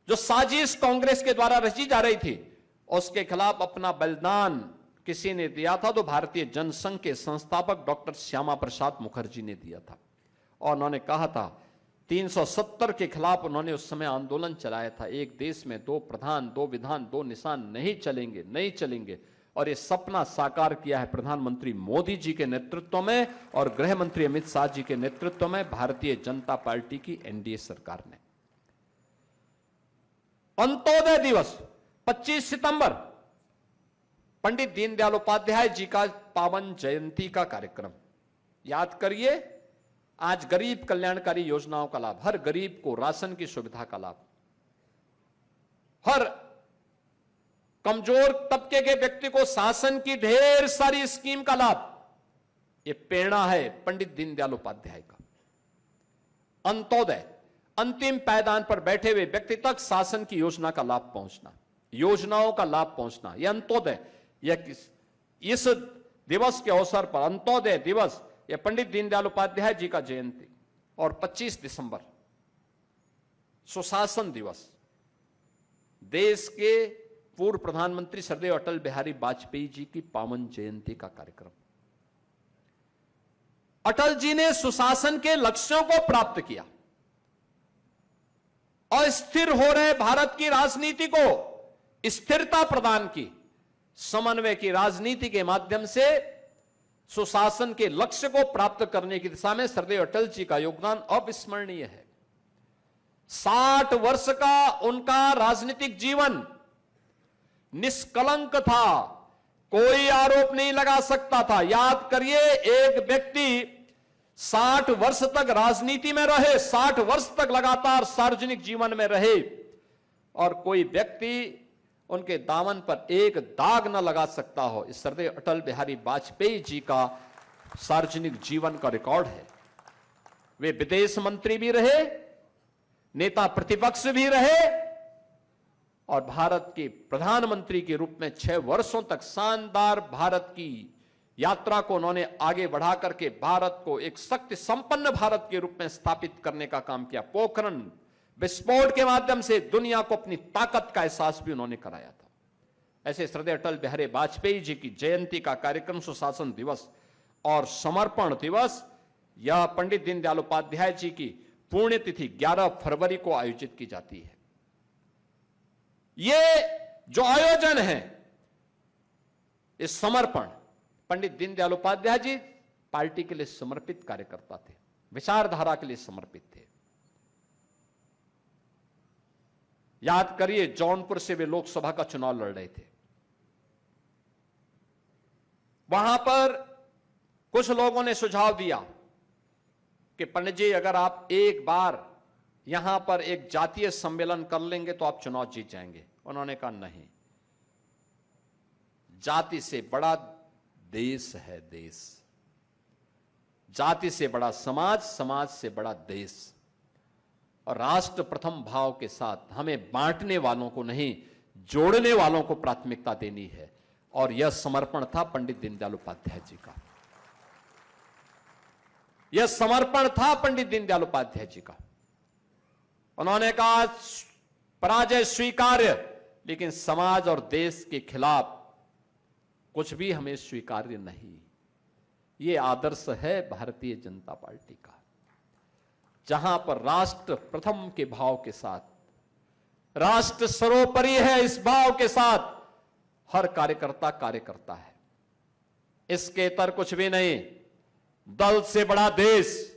जो साजिश कांग्रेस के द्वारा रची जा रही थी, उसके खिलाफ अपना बलिदान किसी ने दिया था, तो भारतीय जनसंघ के संस्थापक डॉक्टर श्यामा प्रसाद मुखर्जी ने दिया था। और उन्होंने कहा था, 370 के खिलाफ उन्होंने उस समय आंदोलन चलाया था, एक देश में 2 प्रधान, 2 विधान, 2 निशान नहीं चलेंगे, नहीं चलेंगे। और ये सपना साकार किया है प्रधानमंत्री मोदी जी के नेतृत्व में और गृह मंत्री अमित शाह जी के नेतृत्व में भारतीय जनता पार्टी की एनडीए सरकार ने। अंत्योदय दिवस 25 सितंबर, पंडित दीनदयाल उपाध्याय जी का पावन जयंती का कार्यक्रम। याद करिए, आज गरीब कल्याणकारी योजनाओं का लाभ, हर गरीब को राशन की सुविधा का लाभ, हर कमजोर तबके के व्यक्ति को शासन की ढेर सारी स्कीम का लाभ, यह प्रेरणा है पंडित दीनदयाल उपाध्याय का। अंत्योदय, अंतिम पायदान पर बैठे हुए व्यक्ति तक शासन की योजना का लाभ पहुंचना, योजनाओं का लाभ पहुंचना, यह अंत्योदय। यह इस दिवस के अवसर पर अंत्योदय दिवस, यह पंडित दीनदयाल उपाध्याय जी का जयंती। और 25 दिसंबर सुशासन दिवस, देश के पूर्व प्रधानमंत्री श्रद्धेय अटल बिहारी वाजपेयी जी की पावन जयंती का कार्यक्रम। अटल जी ने सुशासन के लक्ष्यों को प्राप्त किया, अस्थिर हो रहे भारत की राजनीति को स्थिरता प्रदान की, समन्वय की राजनीति के माध्यम से सुशासन के लक्ष्य को प्राप्त करने की दिशा में श्रद्धेय अटल जी का योगदान अविस्मरणीय है। 60 वर्ष का उनका राजनीतिक जीवन निष्कलंक था, कोई आरोप नहीं लगा सकता था। याद करिए, एक व्यक्ति 60 वर्ष तक राजनीति में रहे, 60 वर्ष तक लगातार सार्वजनिक जीवन में रहे, और कोई व्यक्ति उनके दामन पर एक दाग न लगा सकता हो। इस श्रद्धेय अटल बिहारी वाजपेयी जी का सार्वजनिक जीवन का रिकॉर्ड है। वे विदेश मंत्री भी रहे, नेता प्रतिपक्ष भी रहे, और भारत के प्रधानमंत्री के रूप में 6 वर्षों तक शानदार भारत की यात्रा को उन्होंने आगे बढ़ा करके भारत को एक शक्ति संपन्न भारत के रूप में स्थापित करने का काम किया। पोखरण विस्फोट के माध्यम से दुनिया को अपनी ताकत का एहसास भी उन्होंने कराया था। ऐसे श्रद्धेय अटल बिहारी वाजपेयी जी की जयंती का कार्यक्रम सुशासन दिवस और समर्पण दिवस, यह पंडित दीनदयाल उपाध्याय जी की पुण्यतिथि 11 फरवरी को आयोजित की जाती है। ये जो आयोजन है, इस समर्पण, पंडित दीनदयाल उपाध्याय जी पार्टी के लिए समर्पित कार्यकर्ता थे, विचारधारा के लिए समर्पित थे। याद करिए, जौनपुर से वे लोकसभा का चुनाव लड़ रहे थे। वहां पर कुछ लोगों ने सुझाव दिया कि पंडित जी, अगर आप एक बार यहां पर एक जातीय सम्मेलन कर लेंगे तो आप चुनाव जीत जाएंगे। उन्होंने कहा, नहीं, जाति से बड़ा देश है देश, जाति से बड़ा समाज, समाज से बड़ा देश, और राष्ट्र प्रथम भाव के साथ हमें बांटने वालों को नहीं, जोड़ने वालों को प्राथमिकता देनी है। और यह समर्पण था पंडित दीनदयाल उपाध्याय जी का। यह समर्पण था पंडित दीनदयाल उपाध्याय जी का। उन्होंने कहा पराजय स्वीकार्य, लेकिन समाज और देश के खिलाफ कुछ भी हमें स्वीकार्य नहीं। यह आदर्श है भारतीय जनता पार्टी का, जहां पर राष्ट्र प्रथम के भाव के साथ, राष्ट्र सर्वोपरि है इस भाव के साथ हर कार्यकर्ता कार्य करता है। इसके तर कुछ भी नहीं। दल से बड़ा देश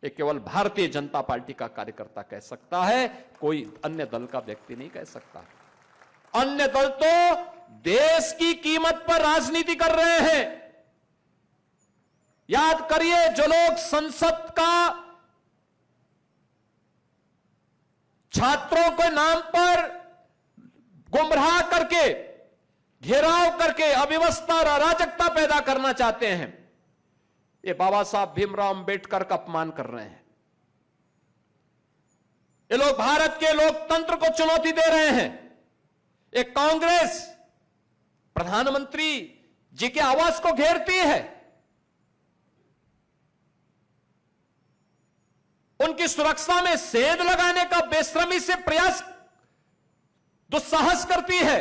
ये केवल भारतीय जनता पार्टी का कार्यकर्ता कह सकता है, कोई अन्य दल का व्यक्ति नहीं कह सकता। अन्य दल तो देश की कीमत पर राजनीति कर रहे हैं। याद करिए, जो लोग संसद का छात्रों के नाम पर गुमराह करके, घेराव करके अव्यवस्था और अराजकता पैदा करना चाहते हैं, ये बाबा साहब भीमराव अंबेडकर का अपमान कर रहे हैं। ये लोग भारत के लोकतंत्र को चुनौती दे रहे हैं। एक कांग्रेस प्रधानमंत्री जी के आवास को घेरती है, उनकी सुरक्षा में सेंध लगाने का बेशर्मी से प्रयास, दुस्साहस करती है।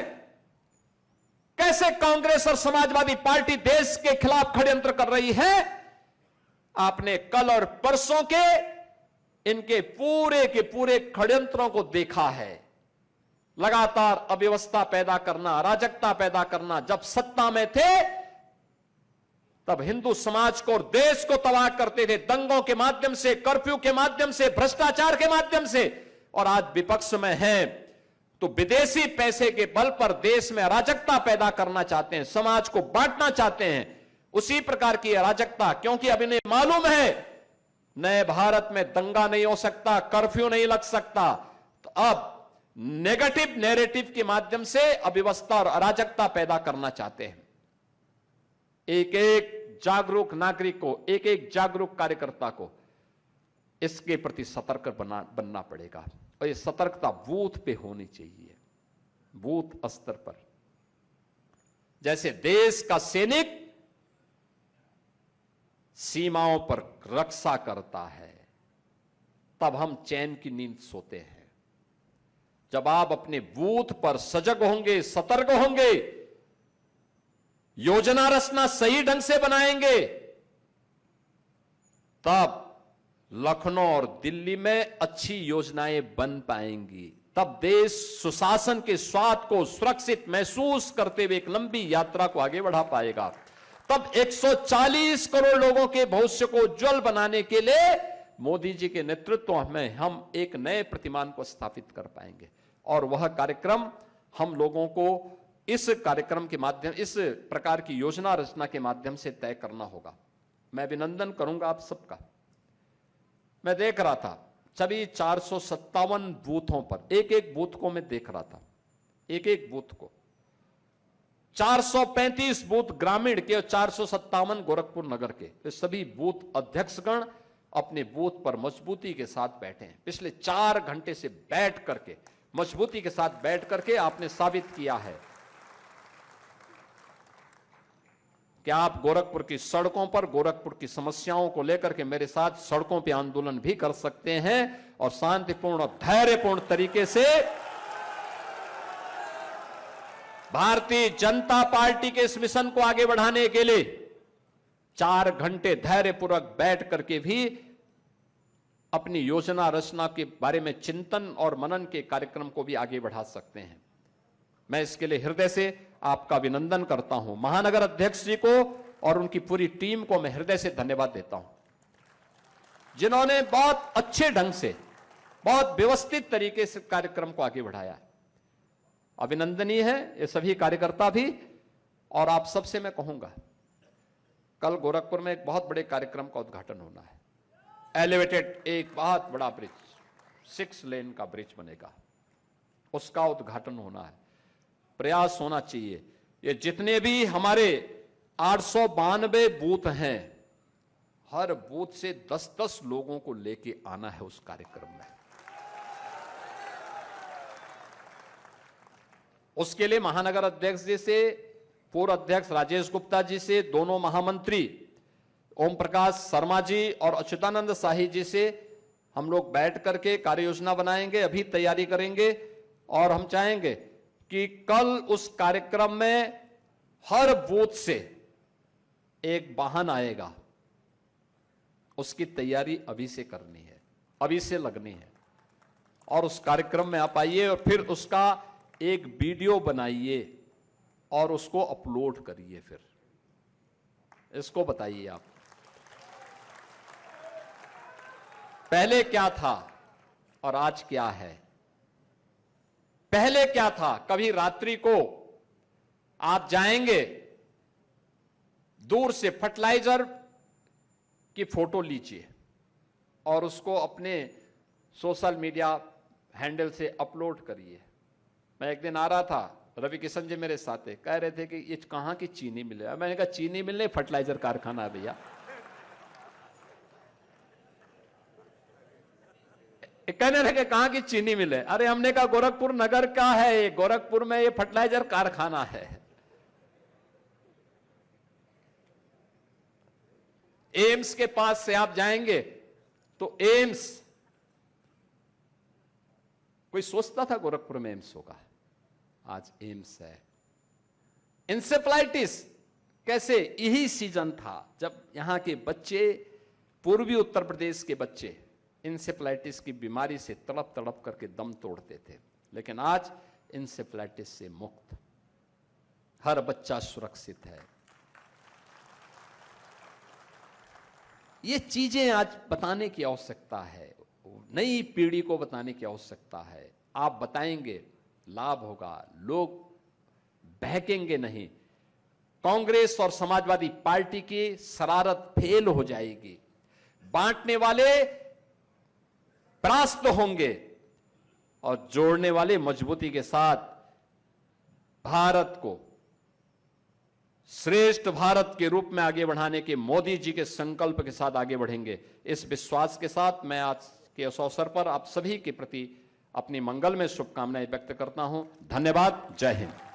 कैसे कांग्रेस और समाजवादी पार्टी देश के खिलाफ षड्यंत्र कर रही है, आपने कल और परसों के इनके पूरे के पूरे षड्यंत्रों को देखा है। लगातार अव्यवस्था पैदा करना, अराजकता पैदा करना। जब सत्ता में थे तब हिंदू समाज को और देश को तबाह करते थे, दंगों के माध्यम से, कर्फ्यू के माध्यम से, भ्रष्टाचार के माध्यम से। और आज विपक्ष में हैं तो विदेशी पैसे के बल पर देश में अराजकता पैदा करना चाहते हैं, समाज को बांटना चाहते हैं। उसी प्रकार की अराजकता, क्योंकि अब इन्हें मालूम है नए भारत में दंगा नहीं हो सकता, कर्फ्यू नहीं लग सकता, तो अब नेगेटिव नैरेटिव के माध्यम से अव्यवस्था और अराजकता पैदा करना चाहते हैं। एक एक जागरूक नागरिक को, एक एक जागरूक कार्यकर्ता को इसके प्रति सतर्क बनना पड़ेगा। और ये सतर्कता बूथ पे होनी चाहिए, बूथ स्तर पर। जैसे देश का सैनिक सीमाओं पर रक्षा करता है, तब हम चैन की नींद सोते हैं। जब आप अपने बूथ पर सजग होंगे, सतर्क होंगे, योजना रचना सही ढंग से बनाएंगे, तब लखनऊ और दिल्ली में अच्छी योजनाएं बन पाएंगी। तब देश सुशासन के स्वाद को सुरक्षित महसूस करते हुए एक लंबी यात्रा को आगे बढ़ा पाएगा। तब 140 करोड़ लोगों के भविष्य को उज्जवल बनाने के लिए मोदी जी के नेतृत्व में हम एक नए प्रतिमान को स्थापित कर पाएंगे। और वह कार्यक्रम हम लोगों को इस कार्यक्रम के माध्यम, इस प्रकार की योजना रचना के माध्यम से तय करना होगा। मैं अभिनंदन करूंगा आप सबका। मैं देख रहा था सभी 457 बूथों पर, एक एक बूथ को मैं देख रहा था, एक एक बूथ को। 435 बूथ ग्रामीण के और 457 गोरखपुर नगर के। तो सभी बूथ अध्यक्षगण अपने बूथ पर मजबूती के साथ बैठे हैं। पिछले 4 घंटे से बैठ करके, मजबूती के साथ बैठ करके आपने साबित किया है कि आप गोरखपुर की सड़कों पर, गोरखपुर की समस्याओं को लेकर के मेरे साथ सड़कों पे आंदोलन भी कर सकते हैं और शांतिपूर्ण और धैर्यपूर्ण तरीके से भारतीय जनता पार्टी के इस मिशन को आगे बढ़ाने के लिए 4 घंटे धैर्यपूर्वक बैठ करके भी अपनी योजना रचना के बारे में चिंतन और मनन के कार्यक्रम को भी आगे बढ़ा सकते हैं। मैं इसके लिए हृदय से आपका अभिनंदन करता हूं। महानगर अध्यक्ष जी को और उनकी पूरी टीम को मैं हृदय से धन्यवाद देता हूं, जिन्होंने बहुत अच्छे ढंग से, बहुत व्यवस्थित तरीके से कार्यक्रम को आगे बढ़ाया। अभिनंदनीय है ये सभी कार्यकर्ता भी। और आप सबसे मैं कहूंगा, कल गोरखपुर में एक बहुत बड़े कार्यक्रम का उद्घाटन होना है। एलिवेटेड एक बहुत बड़ा ब्रिज, 6 लेन का ब्रिज बनेगा, उसका उद्घाटन होना है। प्रयास होना चाहिए, ये जितने भी हमारे 892 बूथ हैं, हर बूथ से 10-10 लोगों को लेके आना है उस कार्यक्रम में। उसके लिए महानगर अध्यक्ष जी से पूर्व अध्यक्ष राजेश गुप्ता जी से, दोनों महामंत्री ओम प्रकाश शर्मा जी और अच्युतानंद शाही जी से हम लोग बैठ करके कार्य योजना बनाएंगे, अभी तैयारी करेंगे। और हम चाहेंगे कि कल उस कार्यक्रम में हर बूथ से एक वाहन आएगा, उसकी तैयारी अभी से करनी है, अभी से लगनी है। और उस कार्यक्रम में आप आइए और फिर उसका एक वीडियो बनाइए और उसको अपलोड करिए। फिर इसको बताइए आप, पहले क्या था और आज क्या है। पहले क्या था, कभी रात्रि को आप जाएंगे, दूर से फर्टिलाइजर की फोटो लीजिए और उसको अपने सोशल मीडिया हैंडल से अपलोड करिए। मैं एक दिन आ रहा था, रवि किशन जी मेरे साथ थे, कह रहे थे कि ये कहां की चीनी मिले। मैंने कहा चीनी मिलने, फर्टिलाइजर कारखाना है भैया। कहने लगे कहां की चीनी मिले। अरे हमने कहा गोरखपुर नगर का है ये, गोरखपुर में ये फर्टिलाइजर कारखाना है। एम्स के पास से आप जाएंगे तो एम्स, कोई सोचता था गोरखपुर में एम्स होगा, आज एम्स है। इंसेफ्लाइटिस कैसे, यही सीजन था जब यहां के बच्चे, पूर्वी उत्तर प्रदेश के बच्चे इंसेफ्लाइटिस की बीमारी से तड़प तड़प करके दम तोड़ते थे। लेकिन आज इंसेफ्लाइटिस से मुक्त, हर बच्चा सुरक्षित है। ये चीजें आज बताने की आवश्यकता है, नई पीढ़ी को बताने की आवश्यकता है। आप बताएंगे, लाभ होगा, लोग बहकेंगे नहीं। कांग्रेस और समाजवादी पार्टी की शरारत फेल हो जाएगी। बांटने वाले परास्त होंगे और जोड़ने वाले मजबूती के साथ भारत को श्रेष्ठ भारत के रूप में आगे बढ़ाने के मोदी जी के संकल्प के साथ आगे बढ़ेंगे। इस विश्वास के साथ मैं आज के इस अवसर पर आप सभी के प्रति अपनी मंगलमय शुभकामनाएं व्यक्त करता हूं। धन्यवाद। जय हिंद।